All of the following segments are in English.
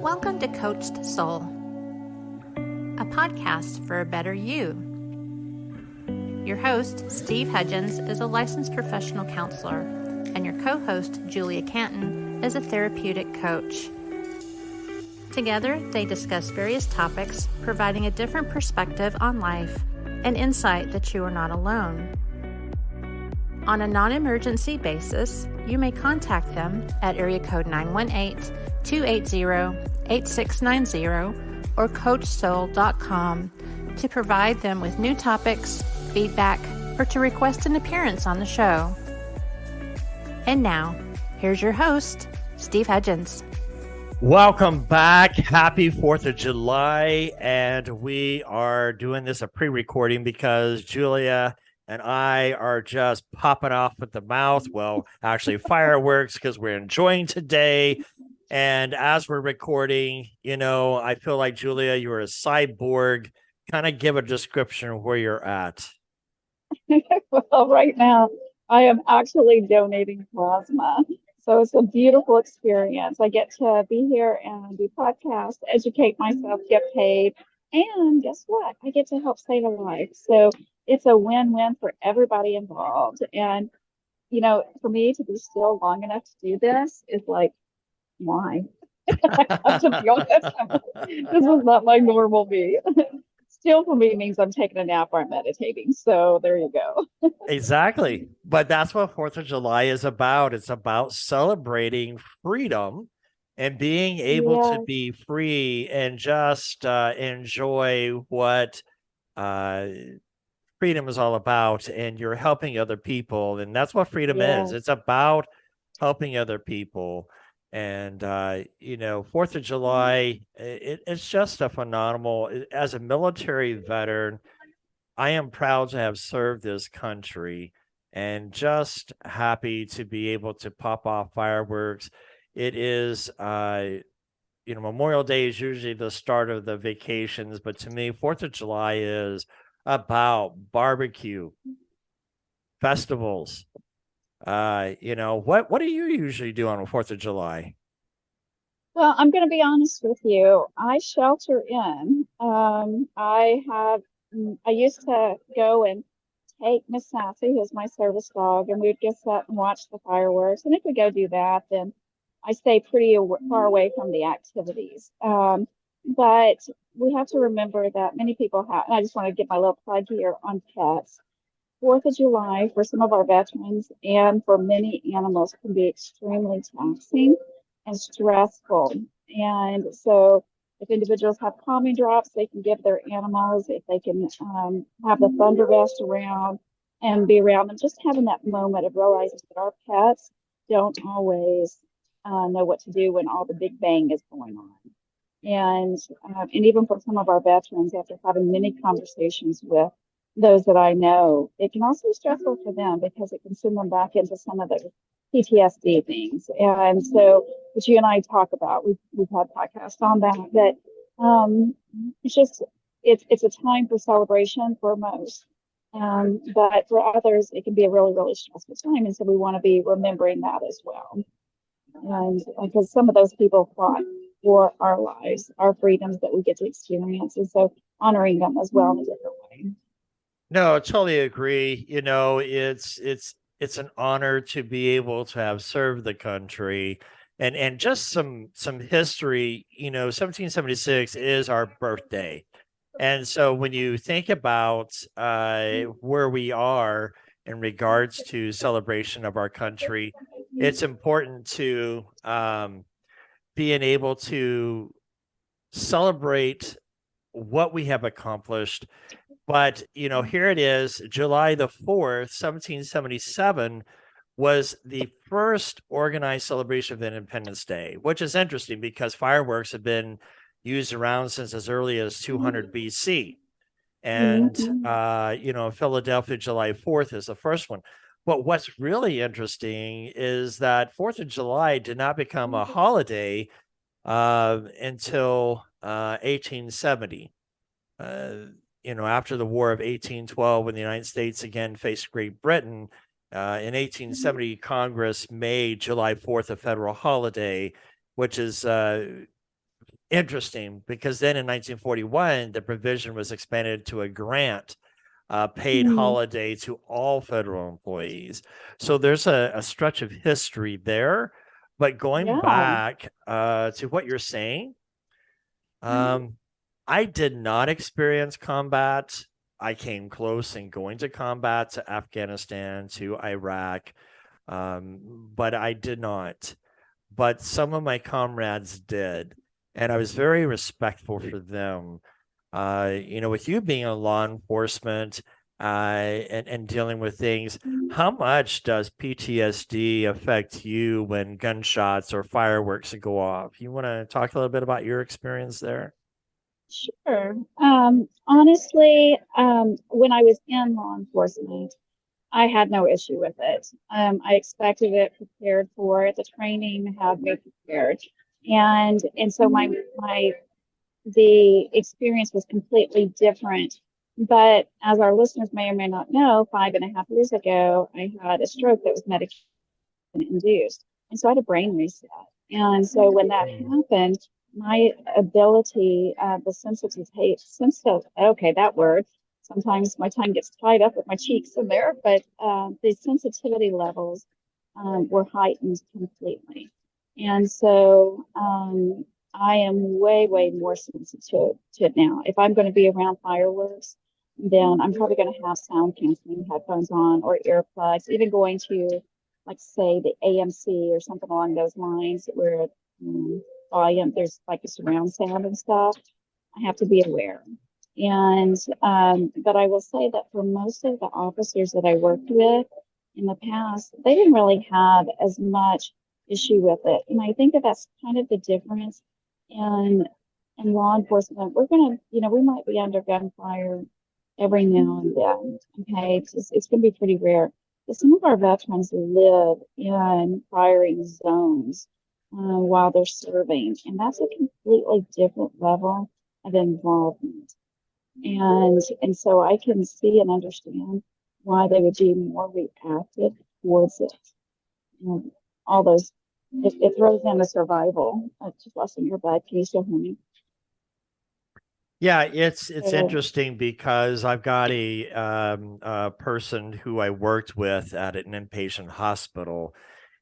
Welcome to Coached Soul, a podcast for a better you. Your host, Steve Hudgens, is a licensed professional counselor, and your co-host, Julia Canton, is a therapeutic coach. Together, they discuss various topics, providing a different perspective on life and insight that you are not alone. On a non-emergency basis, you may contact them at area code 918-280-8690 or coachsoul.com to provide them with new topics, feedback, or to request an appearance on the show. And now, here's your host, Steve Hudgens. Welcome back. Happy 4th of July. And we are doing this a pre-recording because Julia and I are just popping off at the mouth. Well, actually fireworks because we're enjoying today. And as we're recording, I feel like, Julia, you're a cyborg. Kind of give a description of where you're at. Well, right now, I am actually donating plasma. So it's a beautiful experience. I get to be here and do podcasts, educate myself, get paid. And guess what? I get to help save a life. So it's a win-win for everybody involved. And, for me to be still long enough to do this is like, why? I have to be honest. This is not my normal me. Still for me means I'm taking a nap or I'm meditating. So there you go. Exactly. But that's what 4th of July is about. It's about celebrating freedom and being able to be free and just enjoy what freedom is all about. And you're helping other people. And that's what freedom is. It's about helping other people. And, 4th of July, it's just a phenomenal, as a military veteran, I am proud to have served this country and just happy to be able to pop off fireworks. It is, Memorial Day is usually the start of the vacations, but to me, 4th of July is about barbecue, festivals. What do you usually do on the 4th of July? Well, I'm going to be honest with you. I shelter in. I used to go and take Miss Sassy, who's my service dog, and we'd just sit and watch the fireworks. And if we go do that, then I stay pretty far away from the activities. But we have to remember that many people have, and I just want to give my little plug here on pets. 4th of July for some of our veterans and for many animals can be extremely taxing and stressful. And so if individuals have calming drops, they can give their animals, if they can have the thunder vest around and be around them, just having that moment of realizing that our pets don't always know what to do when all the big bang is going on. And even for some of our veterans, after having many conversations with those that I know, it can also be stressful for them because it can send them back into some of the PTSD things. And so, which you and I talk about, we've had podcasts on that, it's a time for celebration for most. But for others, it can be a really, really stressful time. And so we want to be remembering that as well. And because some of those people fought for our lives, our freedoms that we get to experience. And so honoring them as well in a different way. No, I totally agree. It's an honor to be able to have served the country, and just some history. 1776 is our birthday, and so when you think about where we are in regards to celebration of our country, it's important to being able to celebrate what we have accomplished. But, here it is, July the 4th, 1777 was the first organized celebration of Independence Day, which is interesting because fireworks have been used around since as early as 200 BC. And, Philadelphia, July 4th is the first one. But what's really interesting is that 4th of July did not become a holiday until 1870. After the War of 1812, when the United States again faced Great Britain, in 1870, Congress made July 4th a federal holiday, which is interesting, because then in 1941, the provision was expanded to a grant paid Mhm. holiday to all federal employees. So there's a stretch of history there. But going Yeah. back to what you're saying, Mhm. I did not experience combat. I came close in going to combat to Afghanistan, to Iraq, but I did not. But some of my comrades did, and I was very respectful for them. With you being a law enforcement and dealing with things, how much does PTSD affect you when gunshots or fireworks go off? You want to talk a little bit about your experience there? Sure. Honestly, when I was in law enforcement, I had no issue with it. I expected it, prepared for it. The training had me prepared, and so my the experience was completely different. But as our listeners may or may not know, 5.5 years ago, I had a stroke that was medication induced. And so I had a brain reset. And so when that Mm. happened, my ability, the okay, that word. Sometimes my tongue gets tied up with my cheeks in there, but the sensitivity levels were heightened completely. And so I am way, way more sensitive to it now. If I'm going to be around fireworks, then I'm probably going to have sound canceling headphones on or earplugs, even going to, like, say, the AMC or something along those lines where volume, there's like a surround sound and stuff. I have to be aware. And, but I will say that for most of the officers that I worked with in the past, they didn't really have as much issue with it. And I think that that's kind of the difference in law enforcement. We're gonna, we might be under gunfire every now and then. Okay, it's gonna be pretty rare. But some of our veterans live in firing zones while they're serving, and that's a completely different level of involvement. And so I can see and understand why they would be more reactive towards it. All those, it throws in a survival. Just lost in your bed. Can you still hear me? Yeah, it's So, interesting because I've got a person who I worked with at an inpatient hospital.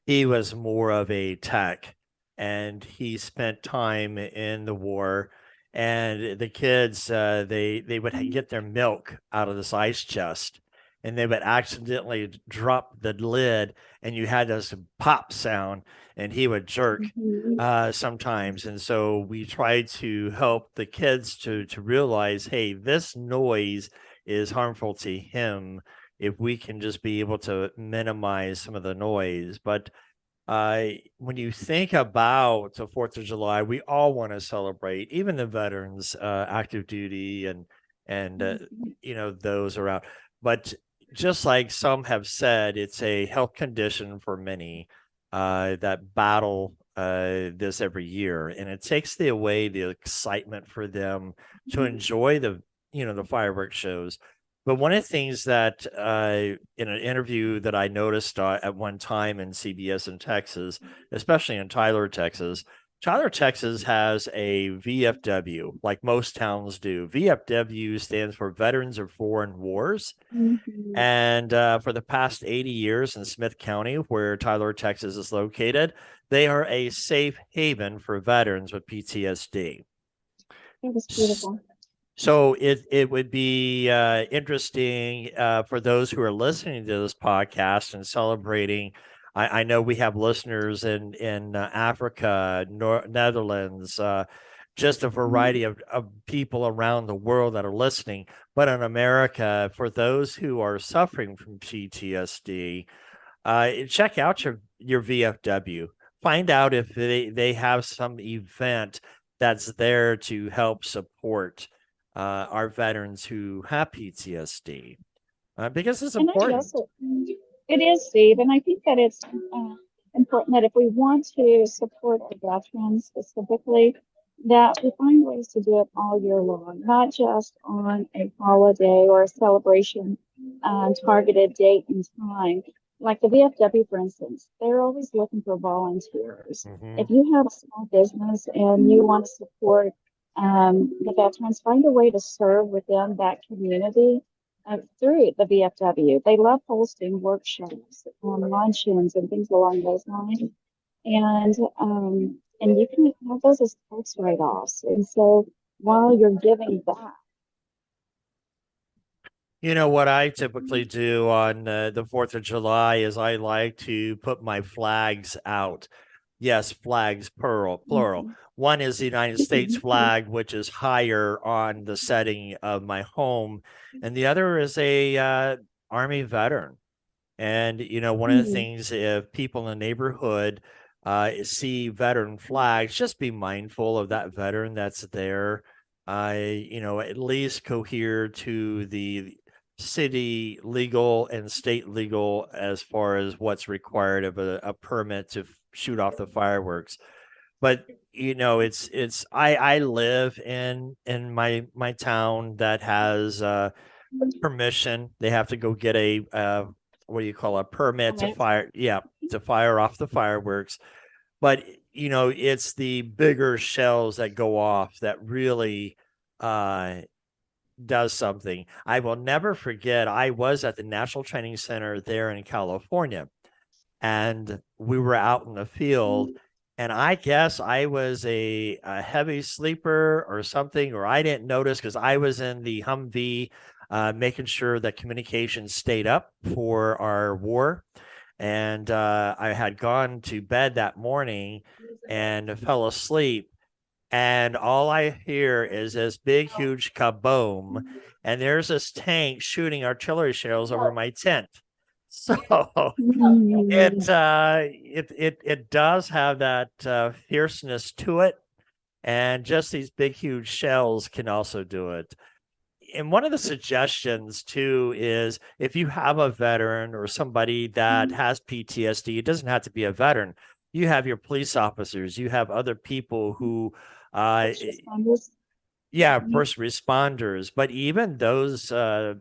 He was more of a tech, and he spent time in the war. And the kids, they would get their milk out of this ice chest, and they would accidentally drop the lid, and you had this pop sound, and he would jerk mhm. sometimes. And so we tried to help the kids to realize, hey, this noise is harmful to him. If we can just be able to minimize some of the noise. But when you think about the 4th of July, we all want to celebrate, even the veterans, active duty, and those around. But just like some have said, it's a health condition for many that battle this every year, and it takes away the excitement for them to enjoy the fireworks shows. But one of the things that in an interview that I noticed at one time in CBS in Texas, especially in Tyler, Texas has a VFW, like most towns do. VFW stands for Veterans of Foreign Wars. Mhm. And for the past 80 years in Smith County, where Tyler, Texas is located, they are a safe haven for veterans with PTSD. It was beautiful. So it would be interesting for those who are listening to this podcast and celebrating. I know we have listeners in Africa, Netherlands, just a variety of people around the world that are listening. But in America, for those who are suffering from PTSD, check out your VFW. Find out if they have some event that's there to help support our veterans who have PTSD, because it's And I important. also, it is, Steve, and I think that it's important that if we want to support our veterans specifically, that we find ways to do it all year long, not just on a holiday or a celebration targeted date and time. like the VFW, for instance, they're always looking for volunteers. Mm-hmm. If you have a small business and you want to support the veterans, find a way to serve within that community through the VFW. They love hosting workshops, luncheons, and things along those lines. And you can have those as tax write-offs. And so while you're giving back, You know what I typically do on the 4th of July is I like to put my flags out. Yes, flags, plural. One is the United States flag, which is higher on the setting of my home, and the other is a Army veteran. And one of the things, if people in the neighborhood see veteran flags, just be mindful of that veteran that's there. At least cohere to the city legal and state legal as far as what's required of a permit to shoot off the fireworks. But I live in my town that has permission. They have to go get a what do you call a permit to fire? Yeah, to fire off the fireworks. But it's the bigger shells that go off that really does something. I will never forget. I was at the National Training Center there in California, and we were out in the field. And I guess I was a heavy sleeper or something, or I didn't notice because I was in the Humvee, making sure that communication stayed up for our war. And I had gone to bed that morning and fell asleep. And all I hear is this big, huge kaboom. And there's this tank shooting artillery shells over my tent. So it does have that fierceness to it, and just these big huge shells can also do it. And one of the suggestions too is if you have a veteran or somebody that has PTSD, it doesn't have to be a veteran. You have your police officers, you have other people who yeah, first responders, but even those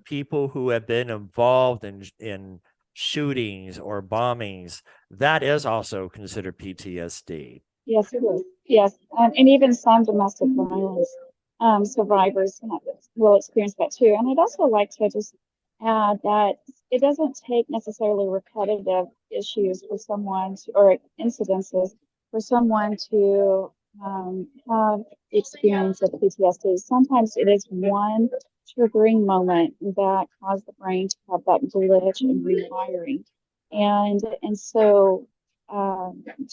people who have been involved in shootings or bombings, that is also considered PTSD. Yes, it is. Yes, and even some domestic violence survivors will experience that too. And I'd also like to just add that it doesn't take necessarily repetitive issues for someone to, or incidences for someone to have the experience of PTSD. Sometimes it is one triggering moment that caused the brain to have that glitch and rewiring. And so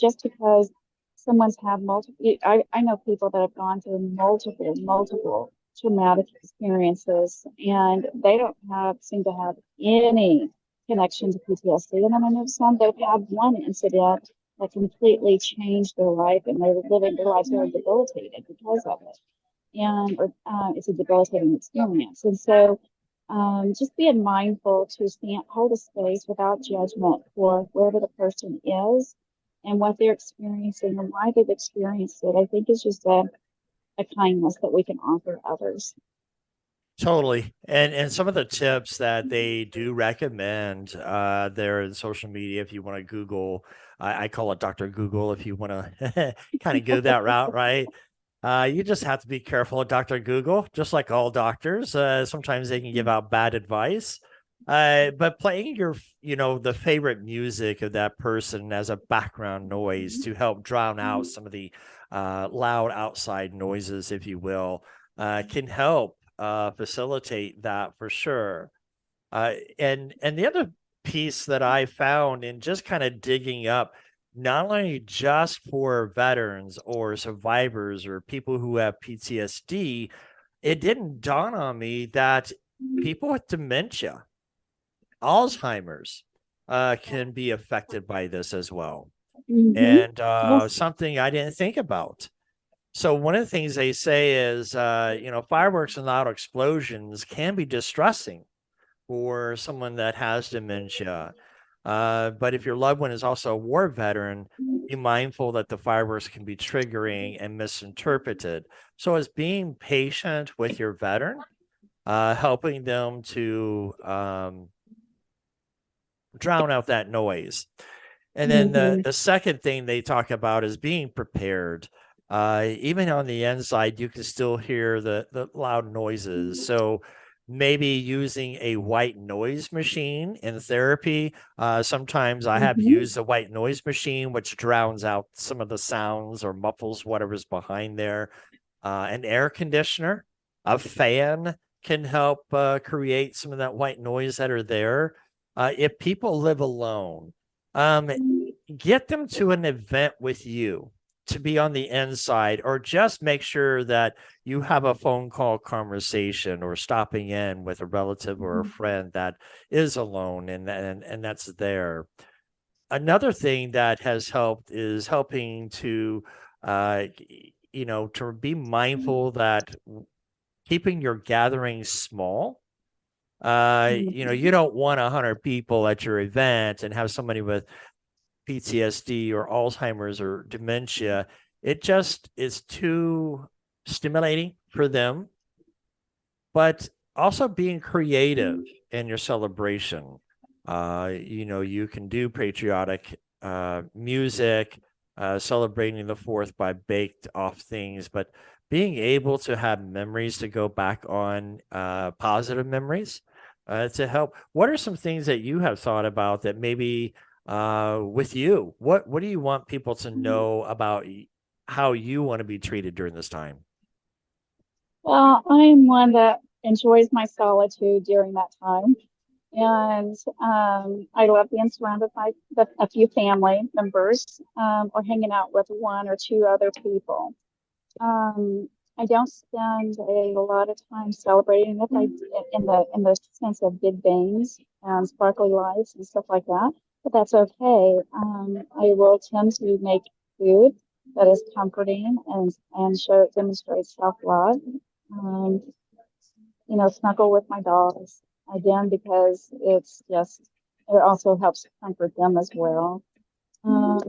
just because someone's had multiple, I know people that have gone through multiple traumatic experiences and they don't seem to have any connection to PTSD. And then I know some that have one incident that completely changed their life and they're living their lives are debilitated because of it. And it's a debilitating experience. And so just being mindful to hold a space without judgment for wherever the person is and what they're experiencing and why they've experienced it, I think is just a kindness that we can offer others. Totally. And some of the tips that they do recommend there in social media, if you want to Google, I call it Dr. Google if you want to kind of go that route, right? You just have to be careful of Dr. Google, just like all doctors. Sometimes they can give out bad advice. But playing the favorite music of that person as a background noise to help drown out some of the loud outside noises, if you will, can help facilitate that for sure. And the other piece that I found in just kind of digging up, not only just for veterans or survivors or people who have PTSD, it didn't dawn on me that people with dementia, Alzheimer's, can be affected by this as well. And something I didn't think about. So one of the things they say is, fireworks and loud explosions can be distressing for someone that has dementia. But if your loved one is also a war veteran, be mindful that the fireworks can be triggering and misinterpreted. So as being patient with your veteran, helping them to drown out that noise. And then Mhm. the second thing they talk about is being prepared. Even on the inside, you can still hear the loud noises. So maybe using a white noise machine in therapy. Sometimes I have Mhm. used a white noise machine, which drowns out some of the sounds or muffles whatever's behind there. An air conditioner, a fan can help create some of that white noise that are there. If people live alone, um, get them to an event with you to be on the inside, or just make sure that you have a phone call conversation or stopping in with a relative or a friend that is alone and that's there. Another thing that has helped is helping to uh to be mindful that keeping your gatherings small. You Mhm. don't want 100 people at your event and have somebody with PTSD or Alzheimer's or dementia. It just is too stimulating for them, but also being creative in your celebration. You can do patriotic music, celebrating the fourth by baked off things, but being able to have memories to go back on, positive memories to help. What are some things that you have thought about that maybe with you? What do you want people to know about how you want to be treated during this time? Well, I'm one that enjoys my solitude during that time. And I love being surrounded by a few family members or hanging out with one or two other people. Um, I don't spend a lot of time celebrating if I in the sense of big bangs and sparkly lights and stuff like that. But that's okay. I will tend to make food that is comforting and demonstrates self love. Um, snuggle with my dogs again because it also helps comfort them as well. Um,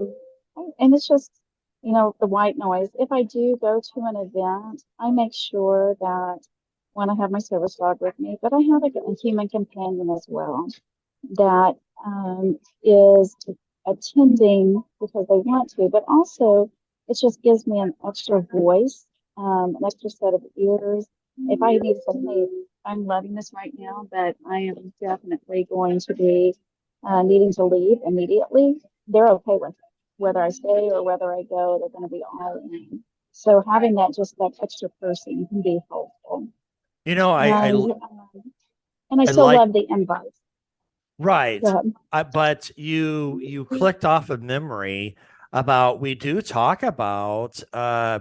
and it's just, the white noise. If I do go to an event, I make sure that when I have my service dog with me, but I have a human companion as well that is attending because they want to, but also it just gives me an extra voice, an extra set of ears. If I need to say, hey, I'm loving this right now, but I am definitely going to be needing to leave immediately, they're okay with it. Whether I stay or whether I go, they're going to be all in. So having that extra person can be helpful. You know, And I I still like. love the invite. Go Right. ahead. But you clicked off a memory about, we do talk about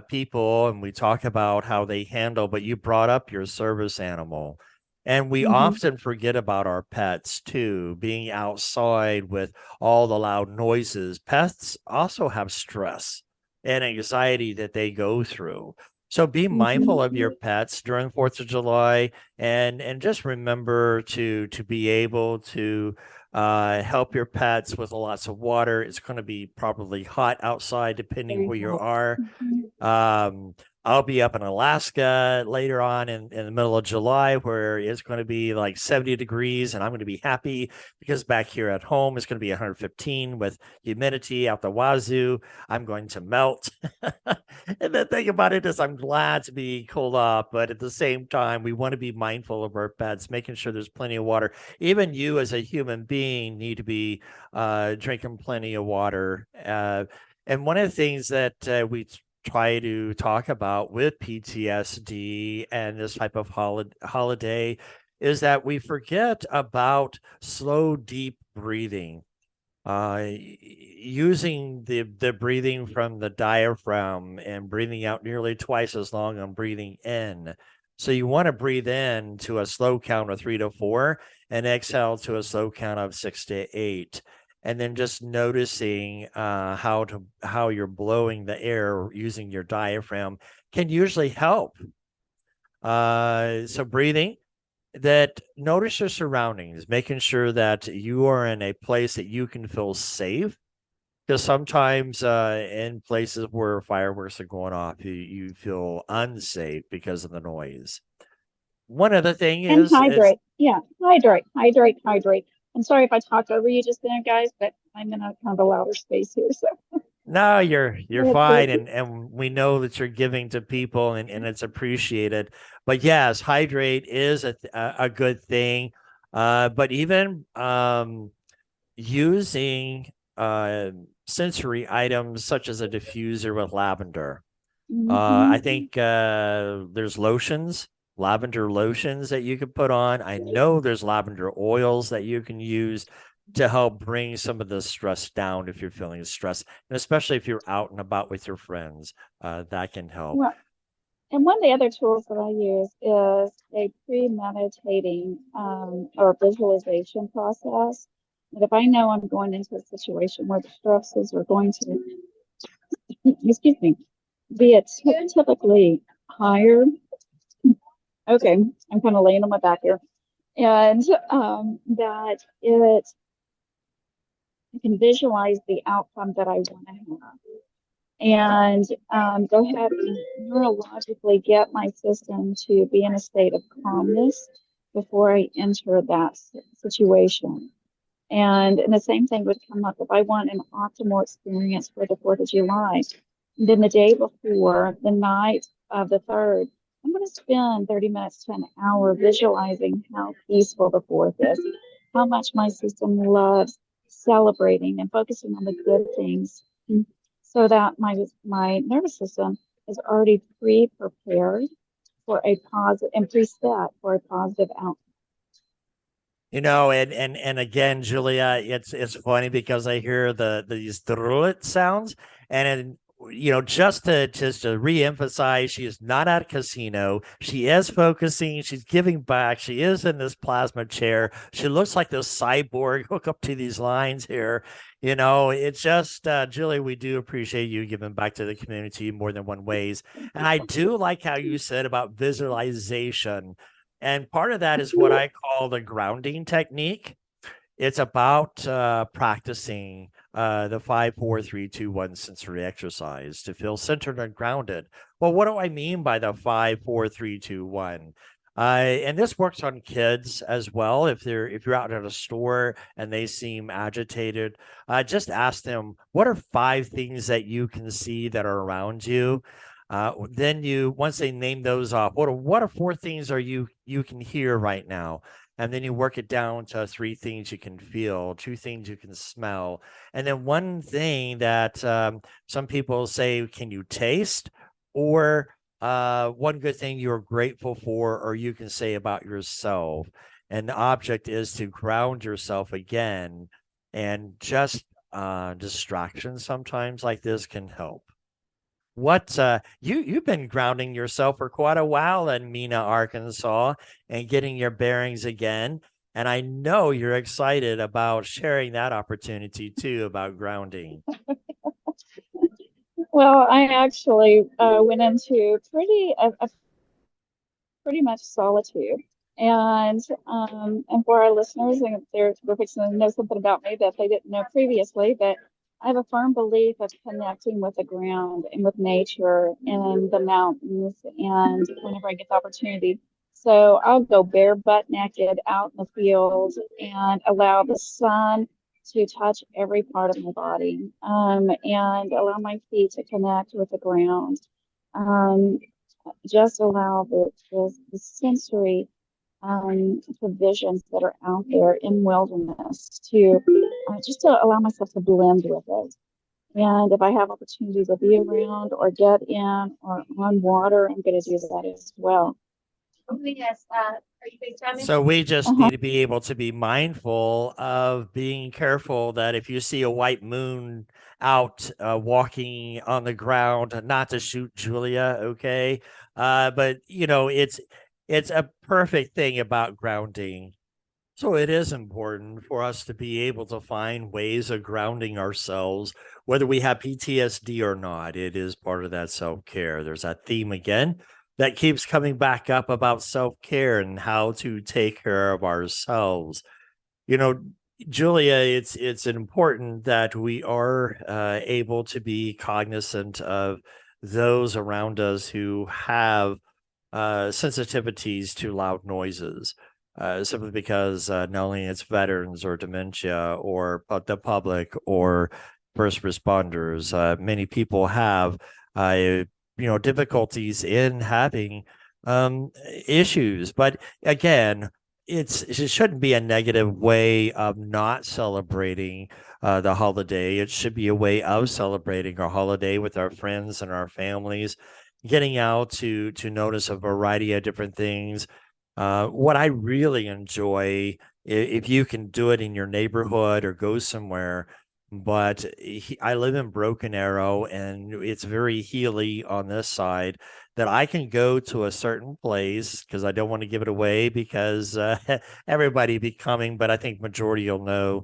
people and we talk about how they handle, but you brought up your service animal. And we Mhm. often forget about our pets too, being outside with all the loud noises. Pets also have stress and anxiety that they go through. So be mindful of your Mhm. pets during 4th of July, and just remember to be able to help your pets with lots of water. It's going to be probably hot outside depending Very where you hot. are. Mhm. um, I'll be up in Alaska later on in the middle of July, where it's going to be like 70 degrees, and I'm going to be happy because back here at home it's going to be 115 with humidity out the wazoo. I'm going to melt. And the thing about it is, I'm glad to be cooled off, but at the same time, we want to be mindful of our pets, making sure there's plenty of water. Even you, as a human being, need to be drinking plenty of water. And one of the things that we try to talk about with PTSD and this type of holiday is that we forget about slow, deep breathing, using the breathing from the diaphragm and breathing out nearly twice as long on breathing in. So you want to breathe in to a slow count of 3 to 4 and exhale to a slow count of 6 to 8. And then just noticing how you're blowing the air using your diaphragm can usually help. So breathing, that notice your surroundings, making sure that you are in a place that you can feel safe. Because sometimes in places where fireworks are going off, you feel unsafe because of the noise. One other thing And is hydrate. Yeah, hydrate, hydrate, hydrate. I'm sorry if I talked over you just then, guys, but I'm in a kind of a louder space here. So No, you're yeah, fine, thank you. and we know that you're giving to people, and it's appreciated. But yes, hydrate is a good thing. But even using sensory items such as a diffuser with lavender. I Hmm. think there's lotions, lavender lotions that you can put on. I know there's lavender oils that you can use to help bring some of the stress down if you're feeling stressed, and especially if you're out and about with your friends, that can help. Well, and one of the other tools that I use is a pre-meditating or visualization process. And if I know I'm going into a situation where the stresses are going to, excuse me, be typically higher. Okay, I'm kind of laying on my back here. And that I can visualize the outcome that I want to have. And go ahead and neurologically get my system to be in a state of calmness before I enter that situation. And the same thing would come up if I want an optimal experience for the 4th of July. Then the day before, the night of the 3rd, I'm going to spend 30 minutes to an hour visualizing how peaceful the 4th is, how much my system loves celebrating and focusing on the good things so that my nervous system is already pre-prepared for a positive and preset for a positive outcome. And again, Julia, it's funny because I hear these drullet sounds, and just to reemphasize, she is not at a casino. She is focusing. She's giving back. She is in this plasma chair. She looks like this cyborg hook up to these lines here. It's just Julia, we do appreciate you giving back to the community more than one ways. And I do like how you said about visualization. And part of that is what I call the grounding technique. It's about practicing the 5, 4, 3, 2, 1 sensory exercise to feel centered and grounded. Well, what do I mean by the 5, 4, 3, 2, 1? And this works on kids as well. If you're out at a store and they seem agitated, just ask them, what are 5 things that you can see that are around you? Then once they name those off, what are 4 things you can hear right now? And then you work it down to 3 things you can feel, 2 things you can smell, and then one thing that some people say, can you taste? Or one good thing you're grateful for, or you can say about yourself. And the object is to ground yourself again, and just distractions sometimes like this can help. What you've been grounding yourself for quite a while in Mena, Arkansas, and getting your bearings again. And I know you're excited about sharing that opportunity too about grounding. Well, I actually went into pretty much solitude. And for our listeners, and they're fixing to know something about me that they didn't know previously, but I have a firm belief of connecting with the ground and with nature and the mountains, and whenever I get the opportunity. So I'll go bare butt naked out in the field and allow the sun to touch every part of my body, and allow my feet to connect with the ground. Um, just allow the sensory provisions that are out there in wilderness to just to allow myself to blend with it. And if I have opportunity to be around or get in or on water, I'm going to do that as well. Yes, are you FaceTiming? So we just Uh-huh. need to be able to be mindful of being careful that if you see a white moon out walking on the ground, not to shoot Julia, okay? But it's a perfect thing about grounding. So it is important for us to be able to find ways of grounding ourselves, whether we have PTSD or not. It is part of that self-care. There's that theme again that keeps coming back up about self-care and how to take care of ourselves. You know, Julia, it's important that we are able to be cognizant of those around us who have sensitivities to loud noises. simply because not only it's veterans or dementia or the public or first responders, many people have difficulties in having issues. But again, it shouldn't be a negative way of not celebrating the holiday. It should be a way of celebrating our holiday with our friends and our families, getting out to notice a variety of different things. What I really enjoy, if you can do it in your neighborhood or go somewhere, but I live in Broken Arrow and it's very hilly on this side, that I can go to a certain place because I don't want to give it away because everybody be coming, but I think majority will know.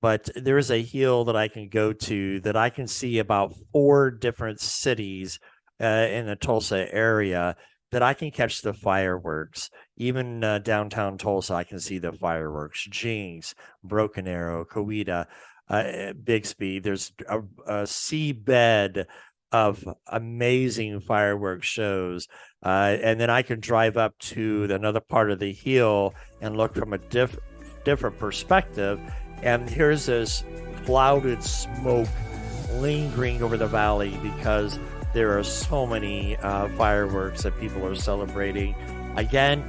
But there is a hill that I can go to that I can see about 4 different cities in the Tulsa area that I can catch the fireworks. Even downtown Tulsa, I can see the fireworks. Jinx, Broken Arrow, Coweta, Bixby. There's a seabed of amazing fireworks shows. And then I can drive up to another part of the hill and look from a different perspective. And here's this clouded smoke lingering over the valley because there are so many fireworks that people are celebrating. Again,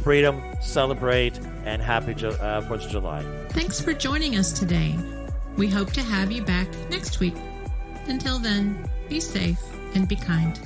freedom, celebrate, and happy 4th of July. Thanks for joining us today. We hope to have you back next week. Until then, be safe and be kind.